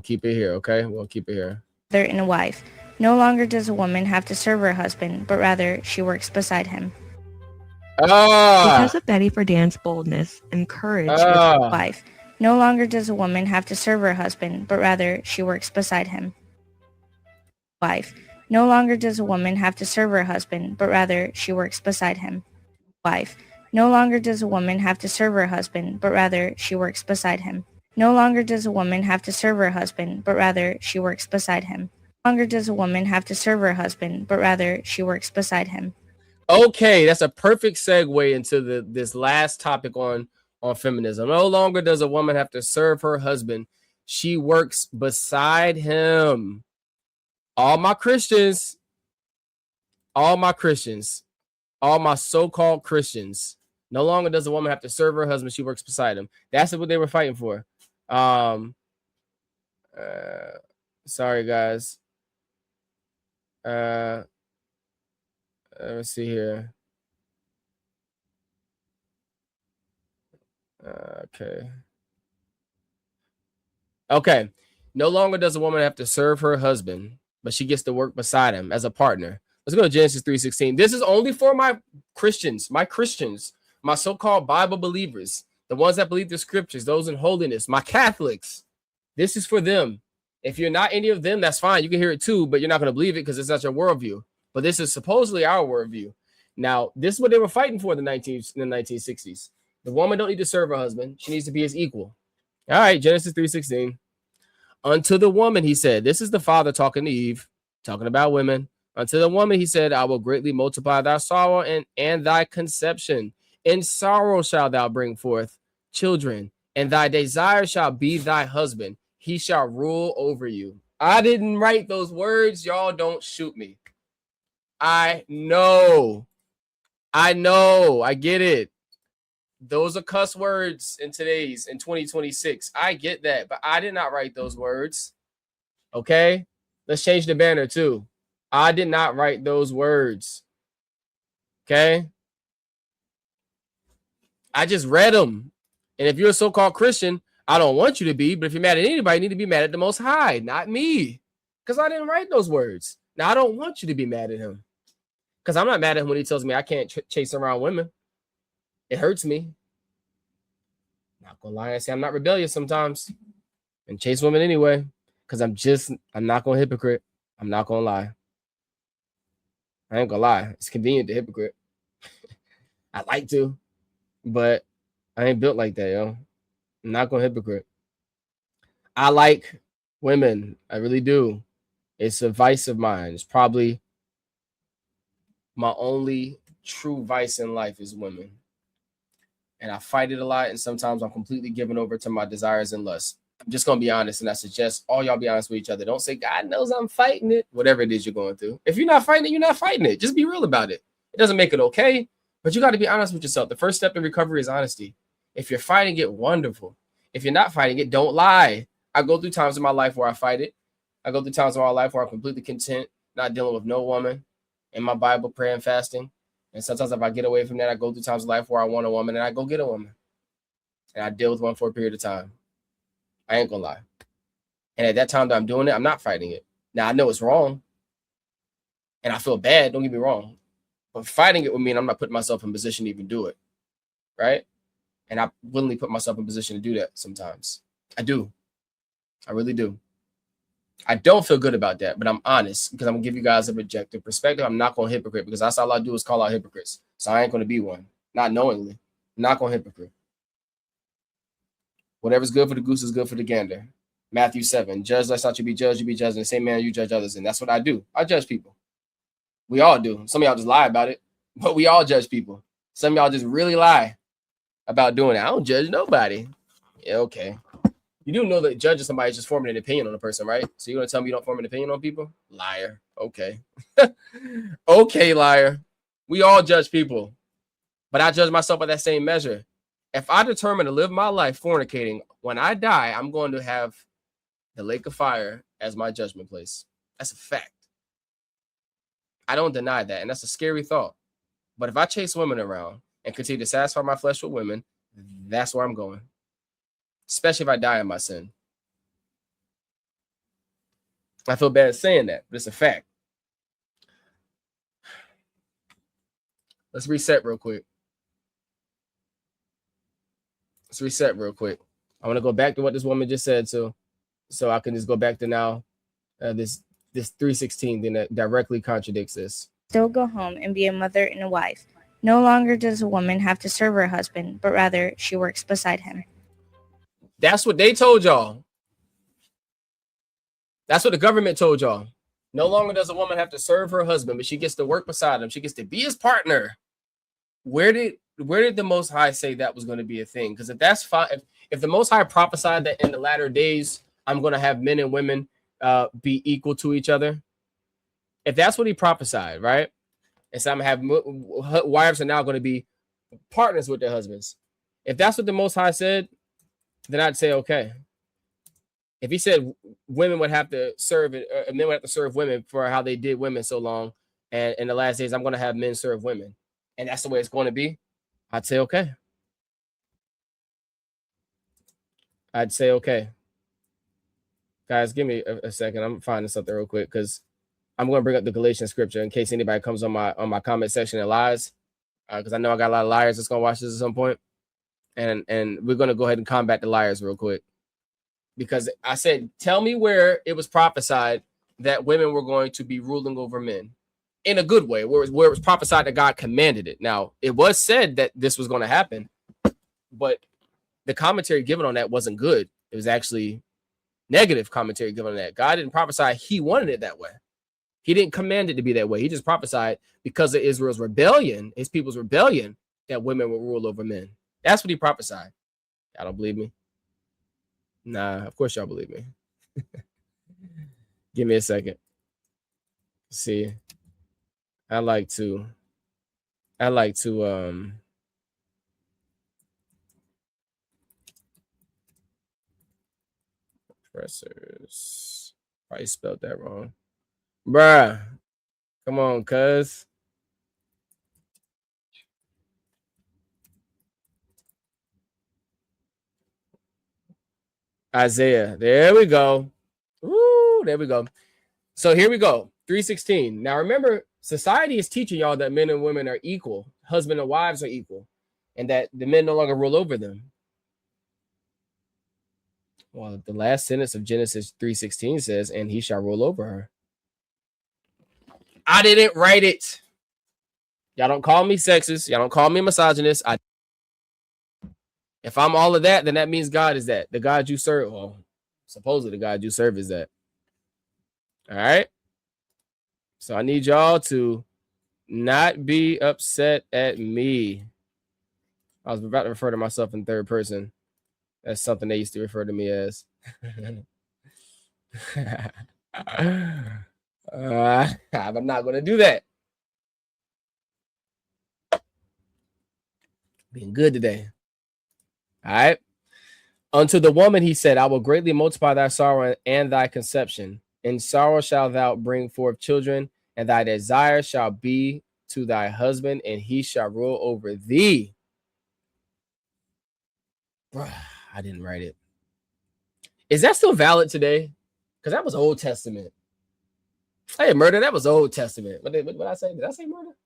Keep it here, okay? We'll keep it here. Mother and a wife. No longer does a woman have to serve her husband, but rather she works beside him. Ah, Because of Betty Friedan's boldness and courage with ah. Wife. No longer does a woman have to serve her husband, but rather she works beside him. Wife. No longer does a woman have to serve her husband, but rather she works beside him. Wife. No longer does a woman have to serve her husband, but rather she works beside him. No longer does a woman have to serve her husband, but rather she works beside him. No longer does a woman have to serve her husband, but rather she works beside him. Okay, that's a perfect segue into this last topic on feminism. No longer does a woman have to serve her husband. She works beside him. All my Christians, all my Christians, all my so-called Christians. No longer does a woman have to serve her husband. She works beside him. That's what they were fighting for. Sorry guys. Let's see here. Okay. No longer does a woman have to serve her husband, but she gets to work beside him as a partner. Let's go to Genesis 3:16. This is only for my Christians, my so-called Bible believers, the ones that believe the scriptures, those in holiness, my Catholics. This is for them. If you're not any of them, that's fine. You can hear it too, but you're not going to believe it because it's not your worldview. But this is supposedly our worldview. Now, this is what they were fighting for in the 1960s. The woman don't need to serve her husband. She needs to be his equal. All right, Genesis 3:16. Unto the woman, he said, this is the father talking to Eve, talking about women. Unto the woman, he said, I will greatly multiply thy sorrow and thy conception. In sorrow shalt thou bring forth children, and thy desire shall be thy husband. He shall rule over you. I didn't write those words. Y'all don't shoot me. I know. I get it. Those are cuss words in 2026. I get that, but I did not write those words. Okay? Let's change the banner too. I did not write those words. Okay? I just read them. And if you're a so-called Christian, I don't want you to be, but if you're mad at anybody, you need to be mad at the Most High, not me. Because I didn't write those words. Now, I don't want you to be mad at him. Because I'm not mad at him when he tells me I can't chase around women. It hurts me. Not gonna lie and say I'm not rebellious sometimes and chase women anyway. Because I'm not gonna hypocrite. I'm not gonna lie. I ain't gonna lie. It's convenient to hypocrite. I like to, but I ain't built like that, yo. I'm not gonna hypocrite. I like women. I really do. It's a vice of mine. It's probably my only true vice in life is women. And I fight it a lot, and sometimes I'm completely given over to my desires and lusts. I'm just gonna be honest, and I suggest all y'all be honest with each other. Don't say God knows I'm fighting it. Whatever it is you're going through. If you're not fighting it, you're not fighting it. Just be real about it. It doesn't make it okay, but you got to be honest with yourself. The first step in recovery is honesty. If you're fighting it, wonderful. If you're not fighting it, don't lie. I go through times in my life where I fight it. I go through times in my life where I'm completely content, not dealing with no woman, in my Bible, praying, fasting. And sometimes if I get away from that, I go through times in life where I want a woman and I go get a woman. And I deal with one for a period of time. I ain't gonna lie. And at that time that I'm doing it, I'm not fighting it. Now I know it's wrong. And I feel bad, don't get me wrong. But fighting it would mean I'm not putting myself in position to even do it. Right? And I willingly put myself in position to do that sometimes. I do. I really do. I don't feel good about that, but I'm honest because I'm gonna give you guys a objective perspective. I'm not gonna hypocrite because that's all I do is call out hypocrites. So I ain't gonna be one, not knowingly. I'm not gonna hypocrite. Whatever's good for the goose is good for the gander. Matthew 7. Judge lest not you be judged, you be judged in the same manner you judge others. And that's what I do. I judge people. We all do. Some of y'all just lie about it, but we all judge people. Some of y'all just really lie about doing it. I don't judge nobody. Yeah, okay. You do know that judging somebody is just forming an opinion on a person, right? So you're going to tell me you don't form an opinion on people? Liar. Okay. Okay, liar. We all judge people. But I judge myself by that same measure. If I determine to live my life fornicating, when I die, I'm going to have the lake of fire as my judgment place. That's a fact. I don't deny that. And that's a scary thought. But if I chase women around and continue to satisfy my flesh with women, that's where I'm going. Especially if I die in my sin. I feel bad saying that, but it's a fact. Let's reset real quick. I want to go back to what this woman just said, so I can just go back to now this 3:16 thing that directly contradicts this. Still go home and be a mother and a wife. No longer does a woman have to serve her husband, but rather she works beside him. That's what they told y'all. That's what the government told y'all. No longer does a woman have to serve her husband, but she gets to work beside him. She gets to be his partner. Where did the Most High say that was going to be a thing? Because if that's fine, if the Most High prophesied that in the latter days I'm going to have men and women be equal to each other, if that's what he prophesied, right? And so I'm going to have wives are now going to be partners with their husbands. If that's what the Most High said, then I'd say okay. If he said women would have to serve, men would have to serve women for how they did women so long, and in the last days I'm going to have men serve women, and that's the way it's going to be, I'd say okay. Guys, give me a second. I'm finding something real quick because I'm going to bring up the Galatian scripture in case anybody comes on my comment section and lies, because I know I got a lot of liars that's going to watch this at some point, and we're going to go ahead and combat the liars real quick. Because I said, tell me where it was prophesied that women were going to be ruling over men in a good way, where it was prophesied that God commanded it. Now, it was said that this was going to happen, but the commentary given on that wasn't good. It was actually negative commentary given on that. God didn't prophesy he wanted it that way. He didn't command it to be that way. He just prophesied because of Israel's rebellion, his people's rebellion, that women would rule over men. That's what he prophesied. Y'all don't believe me? Nah, of course y'all believe me. Give me a second. See, I like to pressers. Probably spelled that wrong. Bruh. Come on, cuz. Isaiah. There we go. Ooh, there we go. So here we go. 3:16. Now remember, society is teaching y'all that men and women are equal. Husband and wives are equal. And that the men no longer rule over them. Well, the last sentence of Genesis 3:16 says, and he shall rule over her. I didn't write it. Y'all don't call me sexist. Y'all don't call me misogynist. If I'm all of that, then that means God is that. The God you serve, well, supposedly the God you serve is that. All right? So I need y'all to not be upset at me. I was about to refer to myself in third person. That's something they used to refer to me as. I'm not going to do that. Being good today. All right. Unto the woman he said, I will greatly multiply thy sorrow and thy conception. In sorrow shalt thou bring forth children, and thy desire shall be to thy husband, and he shall rule over thee. Bruh, I didn't write it. Is that still valid today? Because that was Old Testament. Hey, murder, that was Old Testament. What did I say? Did I say murder?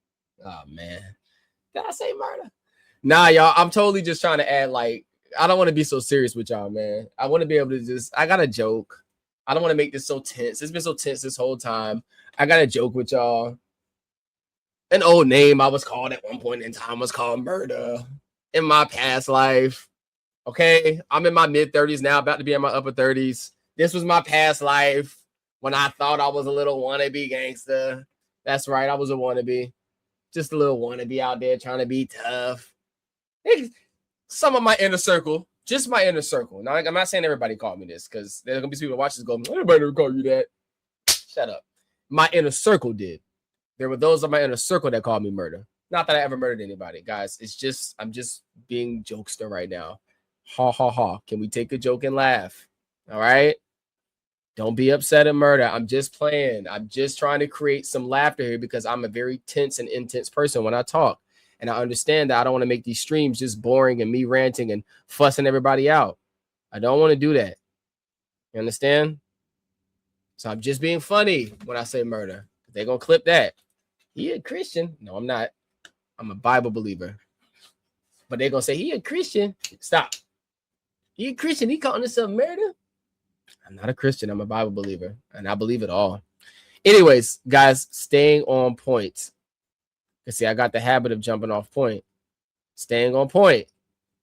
Oh, man. Did I say murder? Nah, y'all, I'm totally just trying to add, like, I don't want to be so serious with y'all, man. I want to be able to I got a joke. I don't want to make this so tense. It's been so tense this whole time. I got a joke with y'all. An old name I was called at one point in time was called murder in my past life. Okay, I'm in my mid-30s now, about to be in my upper 30s. This was my past life when I thought I was a little wannabe gangster. That's right, I was a wannabe. Just a little wannabe out there trying to be tough. Some of my inner circle, just my inner circle. Now, I'm not saying everybody called me this because there's going to be people that watch this go, everybody never called you that. Shut up. My inner circle did. There were those of my inner circle that called me murder. Not that I ever murdered anybody, guys. It's just, I'm just being jokester right now. Ha, ha, ha. Can we take a joke and laugh? All right? Don't be upset at murder. I'm just playing. I'm just trying to create some laughter here because I'm a very tense and intense person when I talk. And I understand that I don't want to make these streams just boring and me ranting and fussing everybody out. I don't want to do that. You understand? So I'm just being funny when I say murder. They're going to clip that. He a Christian. No, I'm not. I'm a Bible believer. But they're going to say, he a Christian. Stop. He a Christian. He calling himself murder? I'm not a Christian. I'm a Bible believer. And I believe it all. Anyways, guys, staying on point. Because see, I got the habit of jumping off point. Staying on point.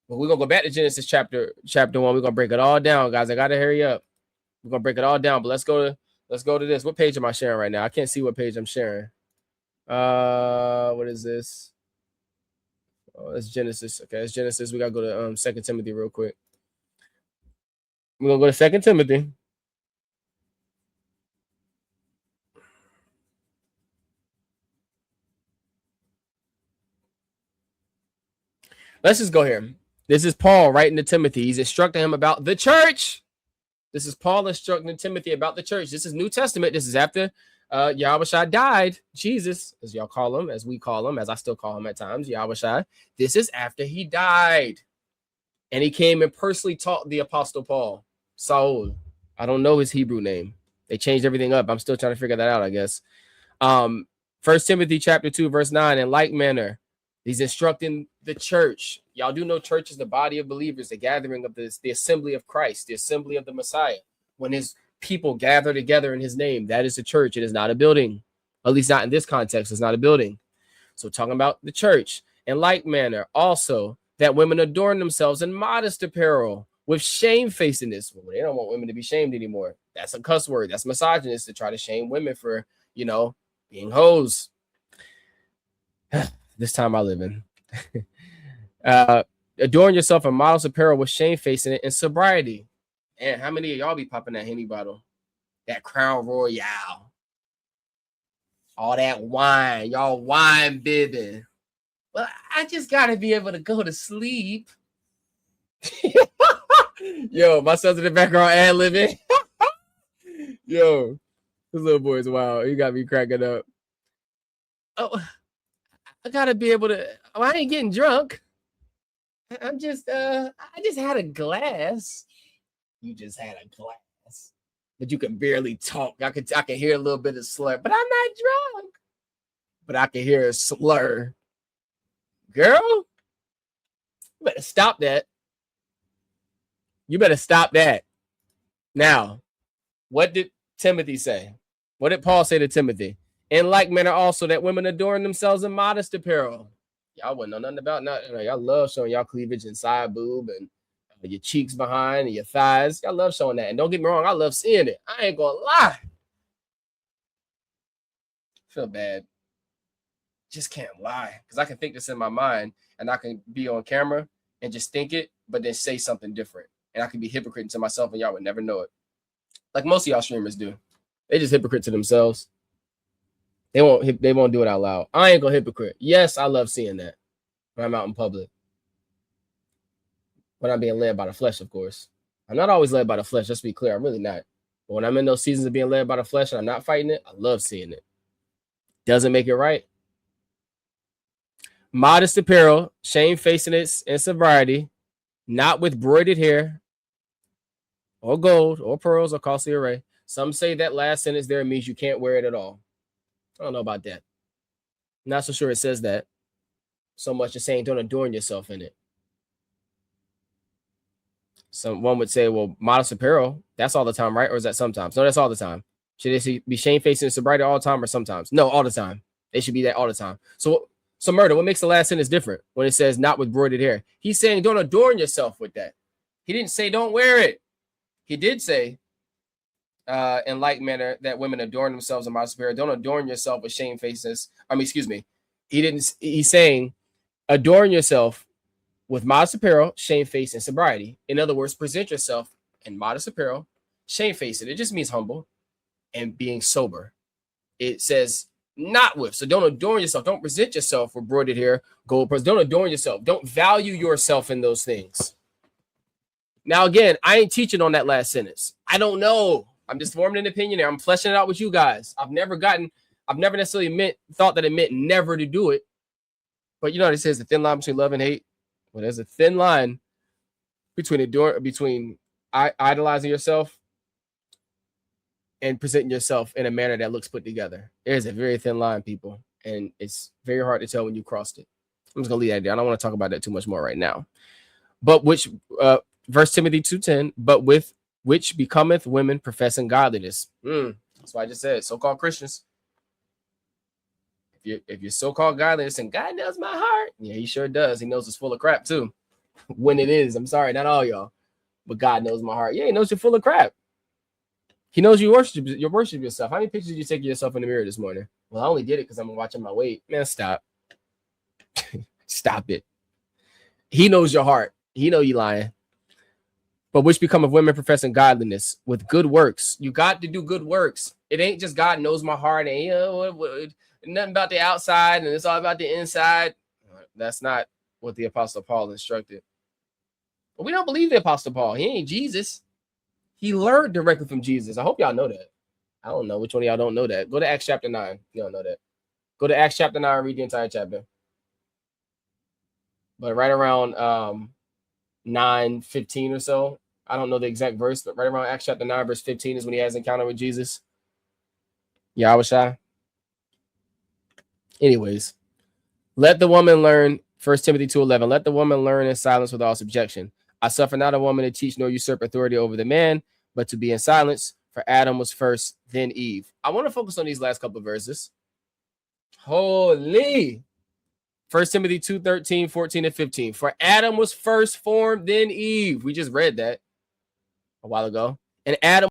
But we're going to go back to Genesis chapter 1. We're going to break it all down, guys. I got to hurry up. We're going to break it all down. But let's go to this. What page am I sharing right now? I can't see what page I'm sharing. What is this? Oh, it's Genesis. Okay, it's Genesis. We got to go to 2 Timothy real quick. We're going to go to 2 Timothy. Let's just go here. This is Paul writing to Timothy. He's instructing him about the church. This is Paul instructing Timothy about the church. This is New Testament. This is after Yahushua died. Jesus, as y'all call him, as we call him, as I still call him at times, Yahushua. This is after he died. And he came and personally taught the Apostle Paul. Saul. I don't know his Hebrew name. They changed everything up. I'm still trying to figure that out, I guess. 1 Timothy chapter 2, verse 9, in like manner, he's instructing the church. Y'all do know church is the body of believers, the gathering of the assembly of Christ, the assembly of the Messiah. When his people gather together in his name, that is the church. It is not a building. At least not in this context. It's not a building. So talking about the church. In like manner, also, that women adorn themselves in modest apparel with shamefacedness. Well, they don't want women to be shamed anymore. That's a cuss word. That's misogynist to try to shame women for, being hoes. This time I live in. Adorn yourself in modest apparel with shamefacing it and sobriety. And how many of y'all be popping that Henny bottle? That Crown Royale. All that wine. Y'all wine bibbing. Well, I just got to be able to go to sleep. Yo, my son's in the background ad-libbing. Yo, this little boy's wild. He got me cracking up. Oh, I got to be able to... Oh, I ain't getting drunk. I just had a glass. You just had a glass. But you can barely talk. I can hear a little bit of slur. But I'm not drunk. But I can hear a slur. Girl, you better stop that. You better stop that. Now, what did Timothy say? What did Paul say to Timothy? In like manner also that women adorn themselves in modest apparel. Y'all wouldn't know nothing about nothing. Y'all love showing y'all cleavage and side boob and your cheeks behind and your thighs. Y'all love showing that. And don't get me wrong, I love seeing it. I ain't gonna lie. Feel bad. Just can't lie. Because I can think this in my mind and I can be on camera and just think it, but then say something different. And I can be hypocrite to myself and y'all would never know it. Like most of y'all streamers do. They just hypocrite to themselves. They won't do it out loud. I ain't gonna hypocrite. Yes, I love seeing that when I'm out in public. When I'm being led by the flesh, of course. I'm not always led by the flesh, just to be clear. I'm really not. But when I'm in those seasons of being led by the flesh and I'm not fighting it, I love seeing it. Doesn't make it right. Modest apparel, shamefacedness, and sobriety, not with broidered hair or gold or pearls or costly array. Some say that last sentence there means you can't wear it at all. I don't know about that. Not so sure it says that. So much as saying don't adorn yourself in it. Someone would say, well, modest apparel, that's all the time, right? Or is that sometimes? No, that's all the time. Should they be shamefaced and sobriety all the time or sometimes? No, all the time. They should be that all the time. So murder, what makes the last sentence different when it says not with broidered hair? He's saying don't adorn yourself with that. He didn't say don't wear it. He did say in like manner that women adorn themselves in modest apparel. Don't adorn yourself with shamefacedness. He's saying adorn yourself with modest apparel, shamefaced, and sobriety. In other words, present yourself in modest apparel, shamefaced. It just means humble and being sober. It says not with. So don't adorn yourself. Don't present yourself with broidered hair, gold pearls. Don't adorn yourself. Don't value yourself in those things. Now, again, I ain't teaching on that last sentence. I don't know. I'm just forming an opinion there. I'm fleshing it out with you guys. I've never necessarily thought that it meant never to do it. But you know what it says, the thin line between love and hate. Well, there's a thin line between idolizing yourself and presenting yourself in a manner that looks put together. There's a very thin line, people, and it's very hard to tell when you crossed it. I'm just gonna leave that there. I don't want to talk about that too much more right now. But which, First Timothy 2:10, but with which becometh women professing godliness. That's why I just said so-called Christians. If you're so-called godliness and God knows my heart, yeah, he sure does. He knows it's full of crap too. When it is, I'm sorry, not all y'all, but God knows my heart. Yeah, he knows you're full of crap. He knows you worship yourself. How many pictures did you take of yourself in the mirror this morning? Well, I only did it because I'm watching my weight. Man, stop. Stop it. He knows your heart. He know you lying. But which become of women professing godliness with good works. You got to do good works. It ain't just God knows my heart and nothing about the outside and it's all about the inside. That's not what the Apostle Paul instructed. But we don't believe the Apostle Paul. He ain't Jesus. He learned directly from Jesus. I hope y'all know that. I don't know which one of y'all don't know that. Go to Acts chapter 9. You don't know that. Go to Acts chapter 9 and read the entire chapter. But right around 9:15 or so, I don't know the exact verse, but right around Acts chapter 9, verse 15 is when he has an encounter with Jesus. Yahushua. Anyways, let the woman learn, 1 Timothy 2:11, let the woman learn in silence with all subjection. I suffer not a woman to teach nor usurp authority over the man, but to be in silence, for Adam was first, then Eve. I want to focus on these last couple of verses. Holy. 1 Timothy 2:13, 14, and 15. For Adam was first formed, then Eve. We just read that a while ago. And Adam